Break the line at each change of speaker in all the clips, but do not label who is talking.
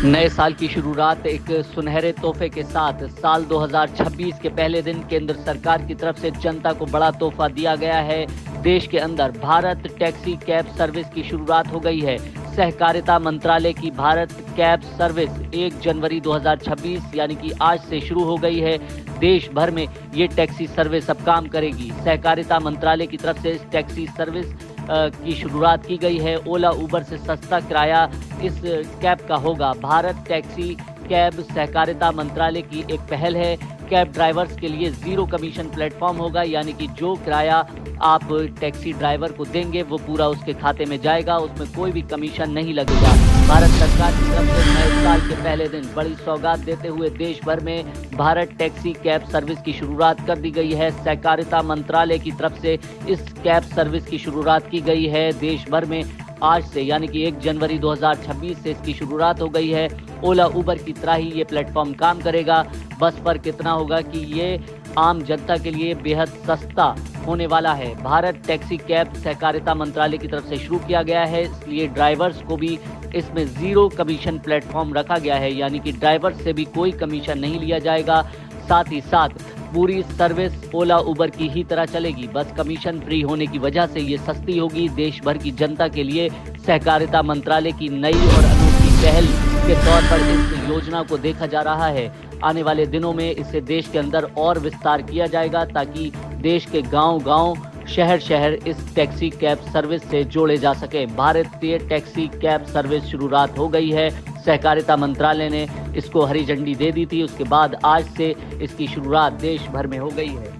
नए साल की शुरुआत एक सुनहरे तोहफे के साथ साल 2026 के पहले दिन केंद्र सरकार की तरफ से जनता को बड़ा तोहफा दिया गया है। देश के अंदर भारत टैक्सी कैब सर्विस की शुरुआत हो गई है। सहकारिता मंत्रालय की भारत कैब सर्विस 1 जनवरी 2026 यानी कि आज से शुरू हो गई है। देश भर में ये टैक्सी सर्विस अब काम करेगी। सहकारिता मंत्रालय की तरफ से इस टैक्सी सर्विस की शुरुआत की गई है। ओला उबर से सस्ता किराया इस कैब का होगा। भारत टैक्सी कैब सहकारिता मंत्रालय की एक पहल है। कैब ड्राइवर्स के लिए जीरो कमीशन प्लेटफॉर्म होगा, यानी कि जो किराया आप टैक्सी ड्राइवर को देंगे वो पूरा उसके खाते में जाएगा, उसमें कोई भी कमीशन नहीं लगेगा। भारत सरकार की तरफ से नए साल के पहले दिन बड़ी सौगात देते हुए देश भर में भारत टैक्सी कैब सर्विस की शुरुआत कर दी गई है। सहकारिता मंत्रालय की तरफ से इस कैब सर्विस की शुरुआत की गई है। देश भर में आज से यानी कि 1 जनवरी 2026 से इसकी शुरुआत हो गई है। ओला उबर की तरह ही ये प्लेटफॉर्म काम करेगा। बस पर कितना होगा कि ये आम जनता के लिए बेहद सस्ता होने वाला है। भारत टैक्सी कैब सहकारिता मंत्रालय की तरफ से शुरू किया गया है, इसलिए ड्राइवर्स को भी इसमें जीरो कमीशन प्लेटफॉर्म रखा गया है, यानी कि ड्राइवर से भी कोई कमीशन नहीं लिया जाएगा। साथ ही साथ पूरी सर्विस ओला उबर की ही तरह चलेगी। बस कमीशन फ्री होने की वजह से ये सस्ती होगी। देश भर की जनता के लिए सहकारिता मंत्रालय की नई और अनूठी पहल के तौर पर इस योजना को देखा जा रहा है। आने वाले दिनों में इसे देश के अंदर और विस्तार किया जाएगा ताकि देश के गांव-गांव, शहर-शहर इस टैक्सी कैब सर्विस से जोड़े जा सके। भारतीय टैक्सी कैब सर्विस शुरुआत हो गई है। सहकारिता मंत्रालय ने इसको हरी झंडी दे दी थी, उसके बाद आज से इसकी शुरुआत देश भर में हो गई है।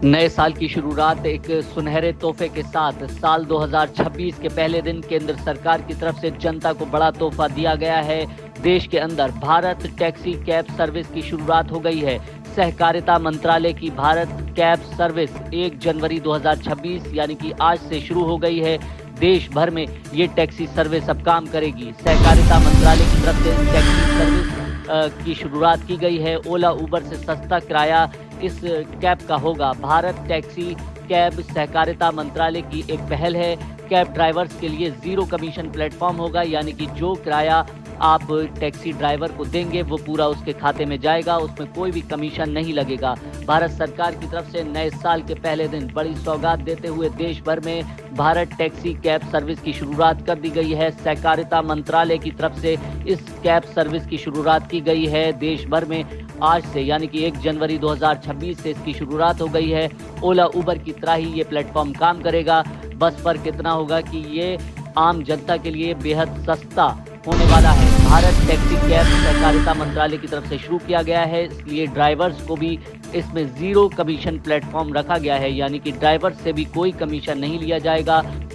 नए साल की शुरुआत एक सुनहरे तोहफे के साथ साल 2026 के पहले दिन केंद्र सरकार की तरफ से जनता को बड़ा तोहफा दिया गया है। देश के अंदर भारत टैक्सी कैब सर्विस की शुरुआत हो गई है। सहकारिता मंत्रालय की भारत कैब सर्विस 1 जनवरी 2026 यानी कि आज से शुरू हो गई है। देश भर में ये टैक्सी सर्विस अब काम करेगी। सहकारिता मंत्रालय की तरफ से टैक्सी सर्विस की शुरुआत की गई है। ओला उबर से सस्ता किराया इस कैब का होगा। भारत टैक्सी कैब सहकारिता मंत्रालय की एक पहल है। कैब ड्राइवर्स के लिए जीरो कमीशन प्लेटफॉर्म होगा, यानी कि जो किराया आप टैक्सी ड्राइवर को देंगे वो पूरा उसके खाते में जाएगा, उसमें कोई भी कमीशन नहीं लगेगा। भारत सरकार की तरफ से नए साल के पहले दिन बड़ी सौगात देते हुए देश भर में भारत टैक्सी कैब सर्विस की शुरुआत कर दी गई है। सहकारिता मंत्रालय की तरफ से इस कैब सर्विस की शुरुआत की गई है। देश भर में आज से यानी कि 1 जनवरी 2026 से इसकी शुरुआत हो गई है। ओला उबर की तरह ही ये प्लेटफॉर्म काम करेगा। बस पर कितना होगा कि ये आम जनता के लिए बेहद सस्ता होने वाला है। भारत टैक्सी कैब सहकारिता मंत्रालय की तरफ से शुरू किया गया है, इसलिए ड्राइवर्स को भी इसमें जीरो कमीशन प्लेटफॉर्म रखा गया है, यानी कि ड्राइवर से भी कोई कमीशन नहीं लिया जाएगा।